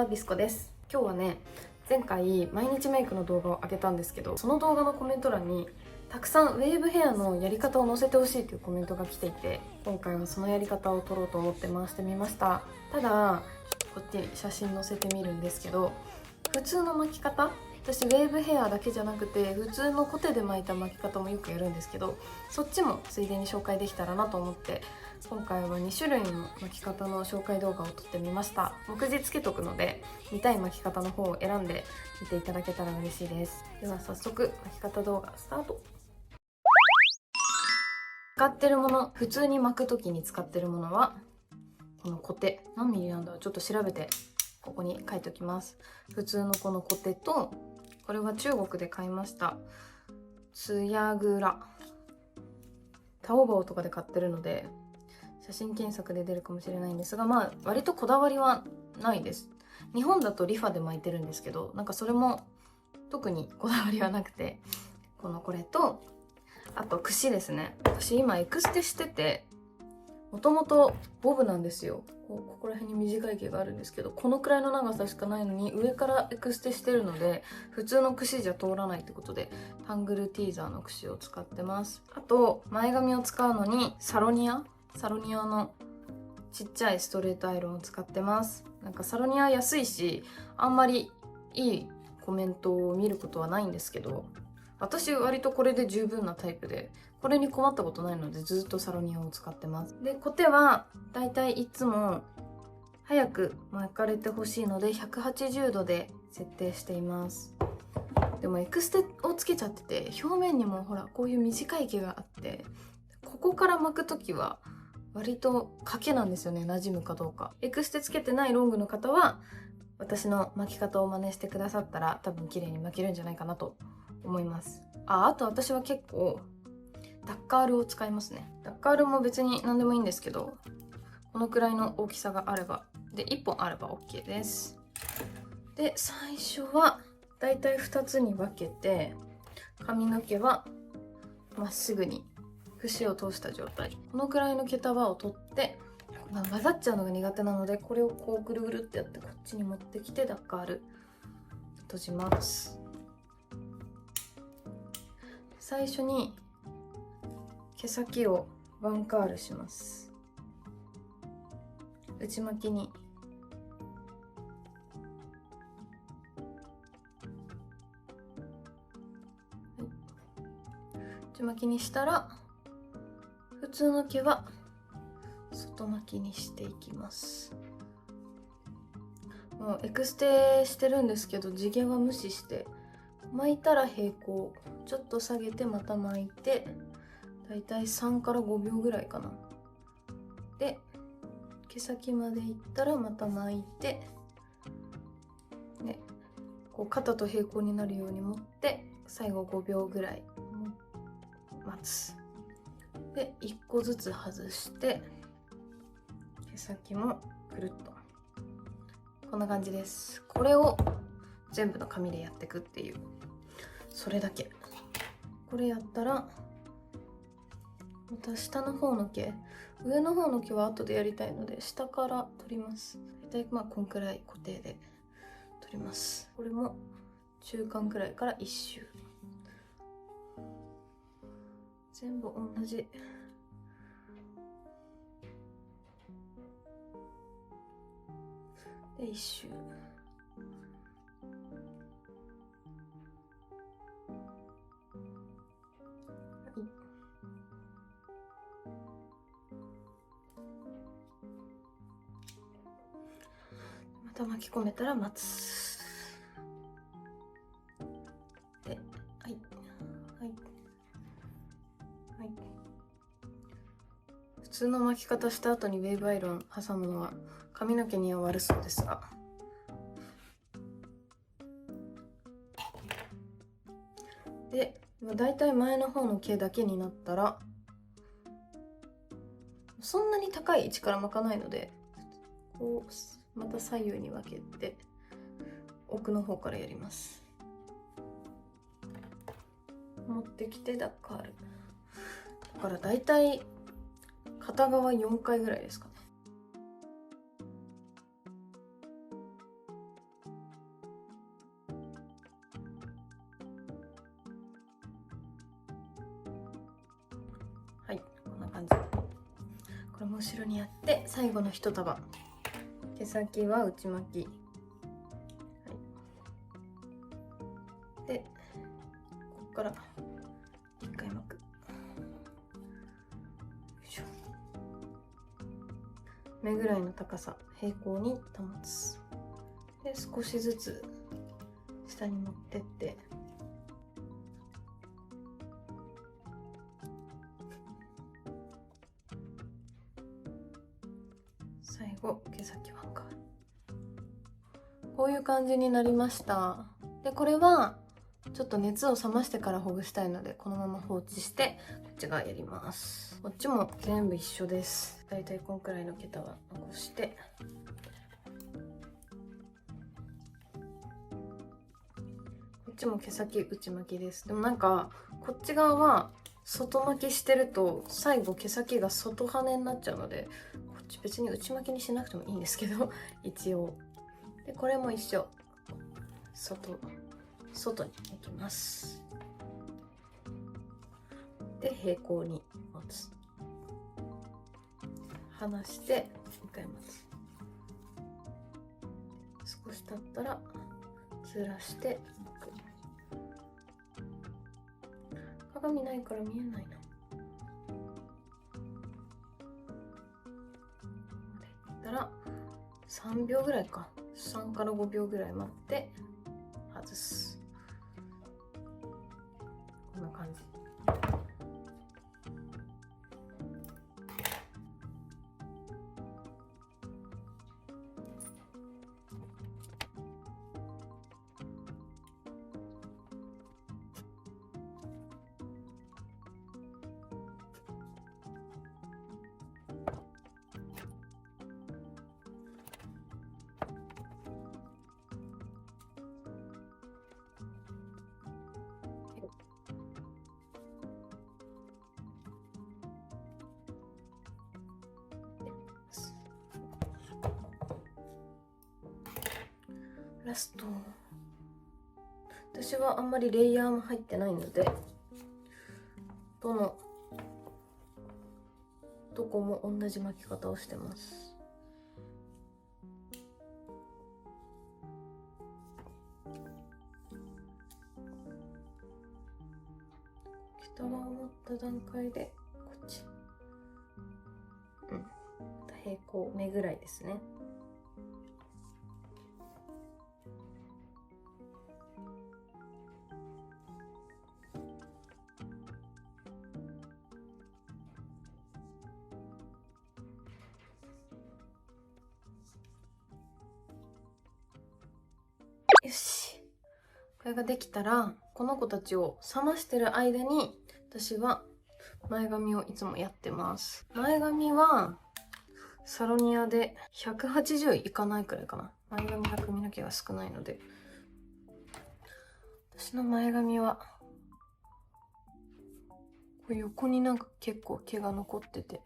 ビスコです。今日はね、前回毎日メイクの動画を上げたんですけど、その動画のコメント欄にたくさんウェーブヘアのやり方を載せてほしいというコメントが来ていて、今回はそのやり方を撮ろうと思って回してみました。ただこっちに写真載せてみるんですけど、普通の巻き方、私ウェーブヘアだけじゃなくて普通のコテで巻いた巻き方もよくやるんですけど、そっちもついでに紹介できたらなと思って今回は2種類の巻き方の紹介動画を撮ってみました。目次つけとくので見たい巻き方の方を選んで見ていただけたら嬉しいです。では早速巻き方動画スタート。使ってるもの、普通に巻く時に使ってるものはこのコテ、何ミリなんだろう、ちょっと調べてここに書いておきます。普通のこのコテと、これは中国で買いましたツヤグラ、タオバオとかで買ってるので写真検索で出るかもしれないんですが、まあ割とこだわりはないです。日本だとリファで巻いてるんですけど、なんかそれも特にこだわりはなくて、これと、あと櫛ですね。私今エクステしてて、もともとボブなんですよ。ここら辺に短い毛があるんですけど、このくらいの長さしかないのに上からエクステしてるので普通の櫛じゃ通らないってことでタングルティーザーの櫛を使ってます。あと前髪を使うのにサロニアのちっちゃいストレートアイロンを使ってます。なんかサロニア安いしあんまりいいコメントを見ることはないんですけど、私割とこれで十分なタイプで、これに困ったことないのでずっとサロニアを使ってます。でコテはだいたいいつも早く巻かれてほしいので180度で設定しています。でもエクステをつけちゃってて、表面にもほらこういう短い毛があって、ここから巻く時は割と賭けなんですよね、馴染むかどうか。エクステつけてないロングの方は私の巻き方を真似してくださったら多分綺麗に巻けるんじゃないかなと思います。あと私は結構ダッカールを使いますね。ダッカールも別に何でもいいんですけど、このくらいの大きさがあれば、で1本あれば OK です。で最初はだいたい2つに分けて、髪の毛はまっすぐに節を通した状態、このくらいの毛束を取って、混ざっちゃうのが苦手なのでこれをこうぐるぐるってやってこっちに持ってきてダッカール閉じます。最初に毛先をワンカールします。内巻きに内巻きにしたら、普通の毛は外巻きにしていきます。もうエクステしてるんですけど地毛は無視して巻いたら平行、ちょっと下げてまた巻いて、だいたい3から5秒ぐらいかな。で毛先までいったらまた巻いて、ね、こう肩と平行になるように持って最後5秒ぐらい待つ。で1個ずつ外して毛先もくるっと、こんな感じです。これを全部の髪でやっていくっていう、それだけ。これやったらまた下の方の毛、上の方の毛は後でやりたいので下から取ります。大体まあこんくらい固定で取ります。これも中間くらいから1周全部同じ。で1周、また巻き込めたら待つ。ではいはいはい。普通の巻き方した後にウェーブアイロン挟むのは髪の毛には悪そうですが、でだいたい前の方の毛だけになったら、そんなに高い位置から巻かないのでこうまた左右に分けて奥の方からやります。持ってきてダッカールだからだいたい片側4回ぐらいですかね。これも後ろにやって、最後の1束、毛先は内巻き、はい、でここから1回巻く。よいしょ。目ぐらいの高さ平行に保つ。で少しずつ下に持ってって、最後毛先ワンカール。こういう感じになりました。でこれはちょっと熱を冷ましてからほぐしたいので、このまま放置してこっち側やります。こっちも全部一緒です。だいたいこんくらいの毛束は残して、こっちも毛先内巻きです。でもなんかこっち側は外巻きしてると最後毛先が外羽になっちゃうので、こっち別に内巻きにしなくてもいいんですけど一応。でこれも一緒、外に行きます。で平行に持つ。離して一回持つ。少し経ったらずらして巻く。鏡ないから見えないな。できたら3秒ぐらいか、3から5秒ぐらい待って外す。こんな感じ。ラスト。私はあんまりレイヤーも入ってないので、どこも同じ巻き方をしてます。毛束を持った段階でこっち、平行目ぐらいですね。よし、これができたら、この子たちを冷ましてる間に私は前髪をいつもやってます。前髪はサロニアで180いかないくらいかな。前髪が髪の毛が少ないので、私の前髪はこう横になんか結構毛が残ってて、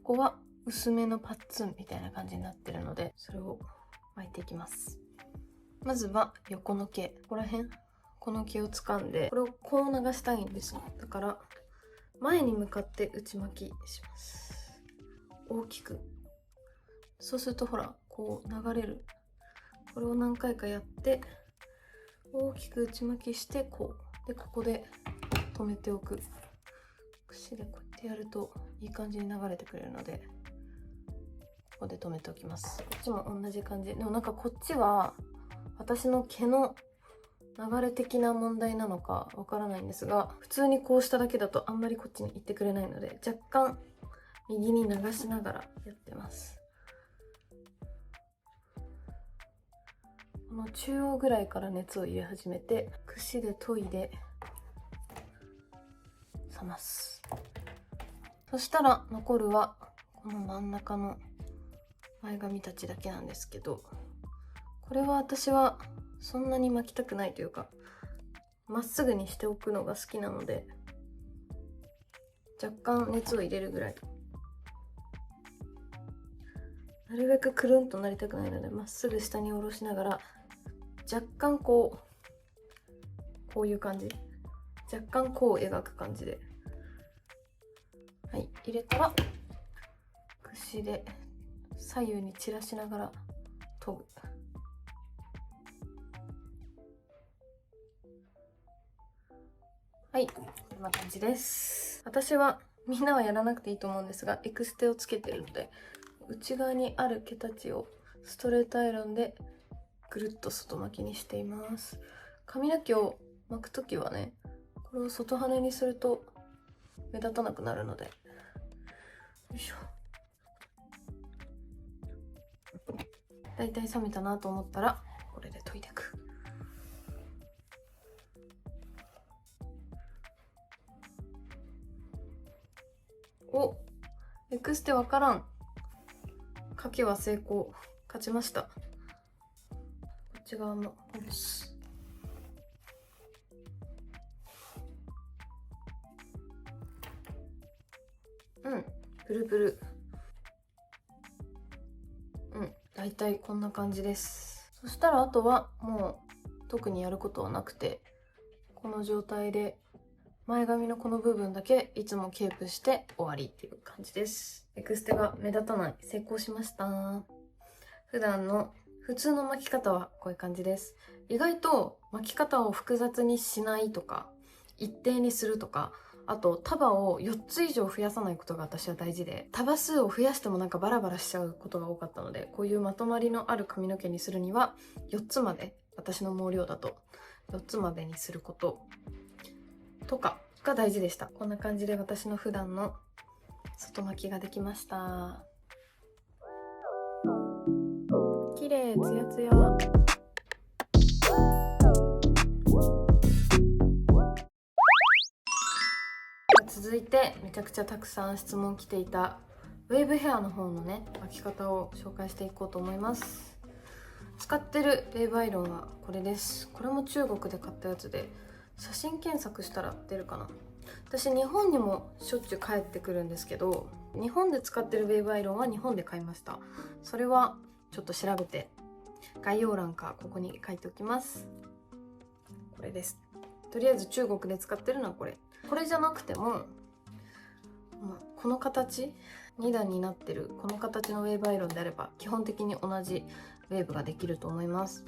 ここは薄めのパッツンみたいな感じになってるので、それを巻いていきます。まずは横の毛、ここら辺、この毛を掴んで、これをこう流したいんですよ。だから前に向かって内巻きします。大きく。そうするとほらこう流れる。これを何回かやって大きく内巻きして、こうでここで止めておく。櫛でこうやってやるといい感じに流れてくれるので、ここで止めておきます。こっちも同じ感じ。でもなんかこっちは私の毛の流れ的な問題なのかわからないんですが、普通にこうしただけだとあんまりこっちに行ってくれないので、若干右に流しながらやってます。この中央ぐらいから熱を入れ始めて、櫛で研いで冷ます。そしたら残るはこの真ん中の前髪たちだけなんですけど、これは私はそんなに巻きたくないというか、まっすぐにしておくのが好きなので、若干熱を入れるぐらい。なるべくくるんとなりたくないので、まっすぐ下に下ろしながら、若干こういう感じ、若干こう描く感じではい、入れたら串で左右に散らしながら研ぐ。はい、こんな感じです。私はみんなはやらなくていいと思うんですが、エクステをつけてるので、内側にある毛たちをストレートアイロンでぐるっと外巻きにしています。髪の毛を巻くときはね、これを外羽にすると目立たなくなるので、よいしょ。だいたい冷めたなと思ったらこれで研いでいく。お、エクステわからん。賭けは成功。勝ちました。こっち側もほぐす。うん、プルプル。うん、だいたいこんな感じです。そしたらあとはもう特にやることはなくて、この状態で前髪のこの部分だけいつもケープして終わりっていう感じです。エクステが目立たない。成功しました。普段の普通の巻き方はこういう感じです。意外と巻き方を複雑にしないとか、一定にするとか、あと束を4つ以上増やさないことが私は大事で、束数を増やしてもなんかバラバラしちゃうことが多かったので、こういうまとまりのある髪の毛にするには4つまで、私の毛量だと4つまでにすることとかが大事でした。こんな感じで私の普段の外巻きができました。綺麗、ツヤツヤ。続いてめちゃくちゃたくさん質問来ていたウェーブヘアの方のね巻き方を紹介していこうと思います。使ってるウェーブアイロンはこれです。これも中国で買ったやつで、写真検索したら出るかな。私日本にもしょっちゅう帰ってくるんですけど、日本で使ってるウェーブアイロンは日本で買いました。それはちょっと調べて概要欄かここに書いておきます。これです。とりあえず中国で使ってるのはこれじゃなくても、この形2段になってるこの形のウェーブアイロンであれば基本的に同じウェーブができると思います。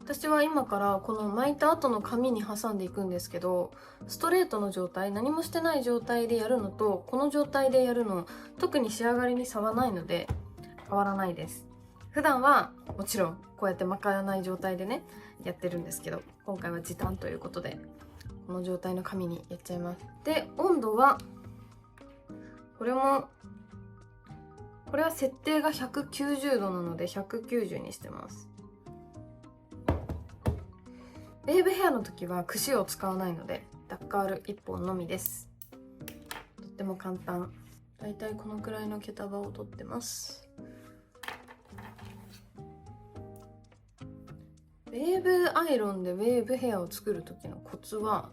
私は今からこの巻いた後の紙に挟んでいくんですけど、ストレートの状態、何もしてない状態でやるのとこの状態でやるの特に仕上がりに差はないので変わらないです。普段はもちろんこうやって巻かない状態でねやってるんですけど、今回は時短ということでこの状態の紙にやっちゃいます。で、温度はこれは設定が190度なので190にしてます。ウェーブヘアの時は櫛を使わないのでダッカール1本のみです。とっても簡単。だいたいこのくらいの毛束を取ってます。ウェーブアイロンでウェーブヘアを作る時のコツは、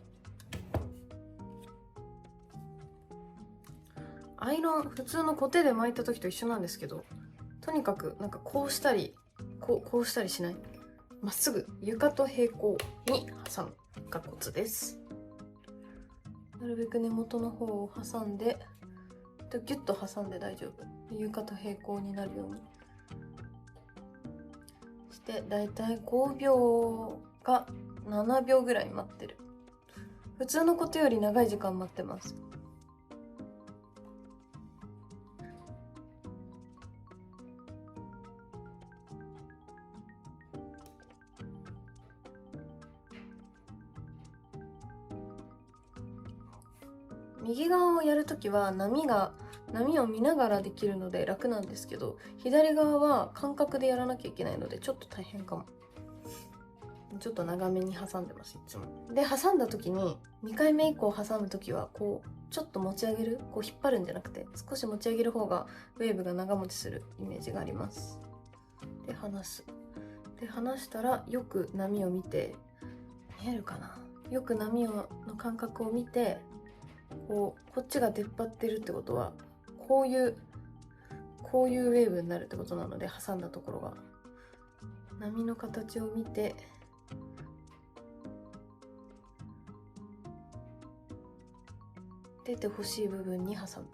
アイロン普通のコテで巻いた時と一緒なんですけど、とにかくなんかこうしたりこうしたりしない、まっすぐ床と平行に挟むがコツです。なるべく根元の方を挟んでギュッと挟んで大丈夫。床と平行になるようにしてだいたい5秒か7秒ぐらい待ってる。普通のことより長い時間待ってます。右側をやるときは波を見ながらできるので楽なんですけど、左側は感覚でやらなきゃいけないのでちょっと大変かも。ちょっと長めに挟んでます、いつも。で、挟んだ時に2回目以降挟む時はこうちょっと持ち上げる、こう引っ張るんじゃなくて少し持ち上げる方がウェーブが長持ちするイメージがあります。で、離す。で、離したらよく波を見て、見えるかな、よく波の感覚を見て、こっちが出っ張ってるってことはこういうウェーブになるってことなので、挟んだところが波の形を見て出てほしい部分に挟む。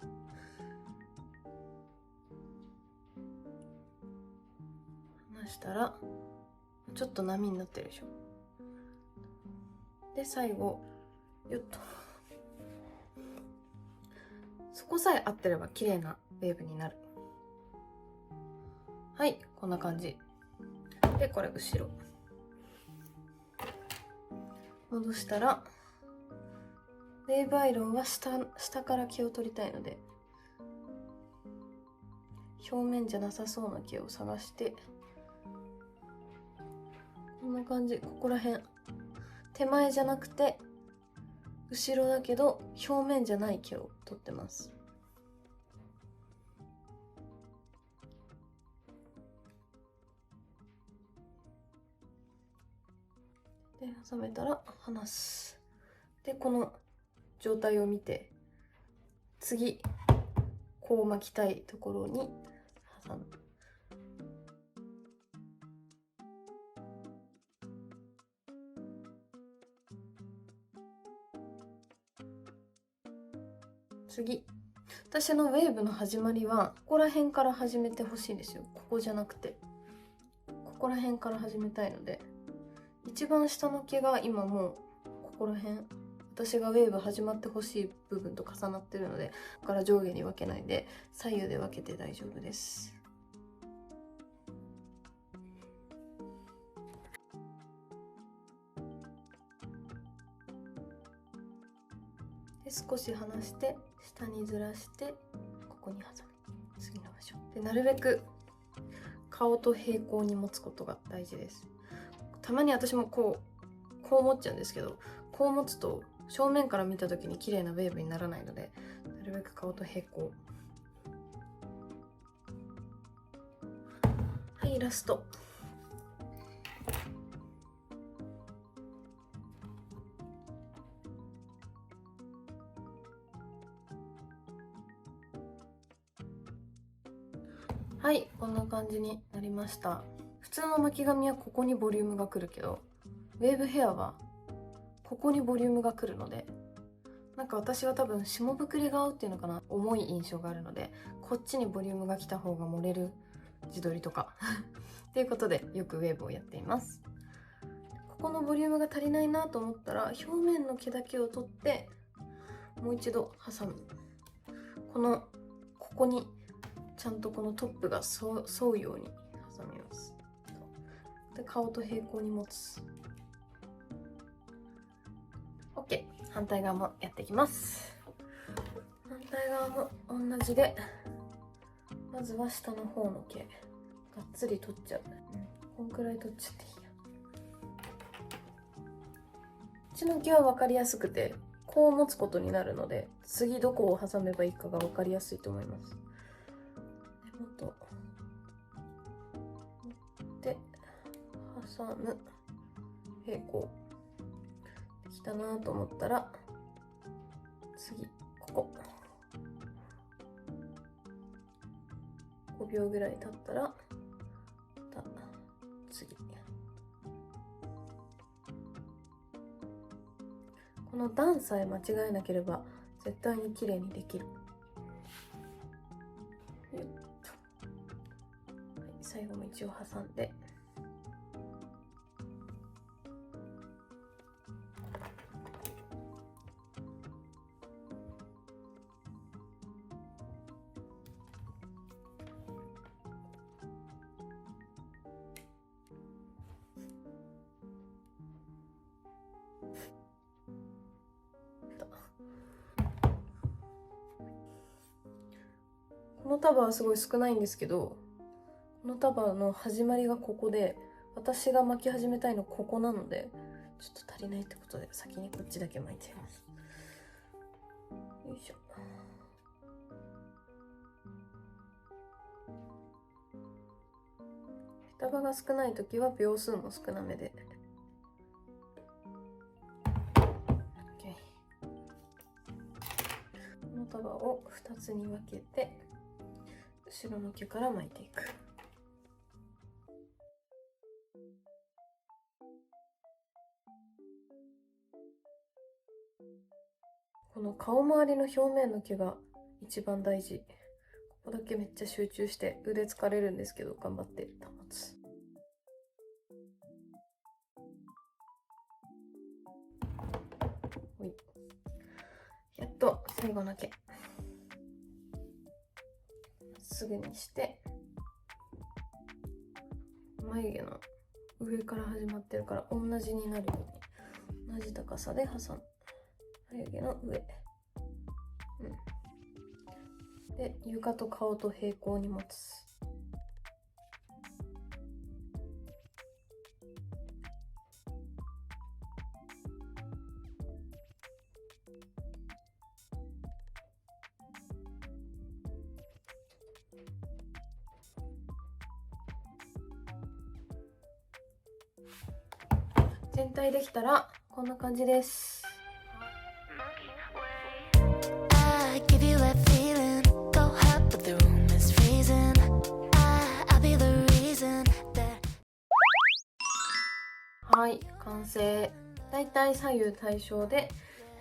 離したらちょっと波になってるでしょ。で最後よっと、そこさえ合ってれば綺麗なウェーブになる。はい、こんな感じで、これ後ろ戻したら、ウェーブアイロンは下から毛を取りたいので、表面じゃなさそうな毛を探して、こんな感じ。ここら辺、手前じゃなくて後ろだけど表面じゃない毛を取ってます。で挟めたら離す。でこの状態を見て、次こう巻きたいところに挟む。次、私のウェーブの始まりはここら辺から始めてほしいんですよ。ここじゃなくてここら辺から始めたいので、一番下の毛が今もうここら辺、私がウェーブ始まってほしい部分と重なってるので、ここから上下に分けないで左右で分けて大丈夫です。で少し離して下にずらして、ここに挟む。次の場所でなるべく顔と平行に持つことが大事です。たまに私もこう持っちゃうんですけど、こう持つと正面から見た時に綺麗なウェーブにならないので、なるべく顔と平行。はい、ラスト。はい、こんな感じになりました。普通の巻き髪はここにボリュームがくるけど、ウェーブヘアはここにボリュームがくるので、なんか私は多分下膨れが合うっていうのかな、重い印象があるので、こっちにボリュームが来た方が盛れる自撮りとかっていうことでよくウェーブをやっています。ここのボリュームが足りないなと思ったら、表面の毛だけを取ってもう一度挟む。ここにちゃんとこのトップが沿うように挟みます。で顔と平行に持つ。 OK。 反対側もやっていきます。反対側も同じで、まずは下の方の毛がっつり取っちゃう。こんくらい取っちゃっていいや。こっちの毛は分かりやすくて、こう持つことになるので、次どこを挟めばいいかが分かりやすいと思います。根元で挟む。平行できたなと思ったら、次ここ5秒ぐらい経ったら、また次。この段さえ間違えなければ絶対に綺麗にできる。はい、最後も一応挟んで、この束はすごい少ないんですけど、この束の始まりがここで、私が巻き始めたいのここなので、ちょっと足りないってことで先にこっちだけ巻いちゃいます。よいしょ。束が少ない時は秒数も少なめで。この束を2つに分けて、後ろの毛から巻いていく。この顔周りの表面の毛が一番大事。ここだけめっちゃ集中して腕疲れるんですけど、頑張って保つ。ほい。やっと最後の毛すぐにして、眉毛の上から始まってるから同じになるように同じ高さで挟む。眉毛の上、で床と顔と平行に持つ。全体できたらこんな感じです。はい、完成。だいたい左右対称で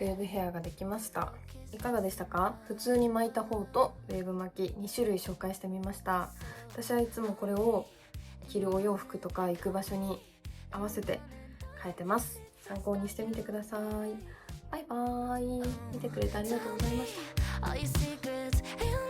ウェーブヘアができました。いかがでしたか？普通に巻いた方とウェーブ巻き2種類紹介してみました。私はいつもこれを着るお洋服とか行く場所に合わせて変えてます。参考にしてみてください。バイバーイ。見てくれてありがとうございました。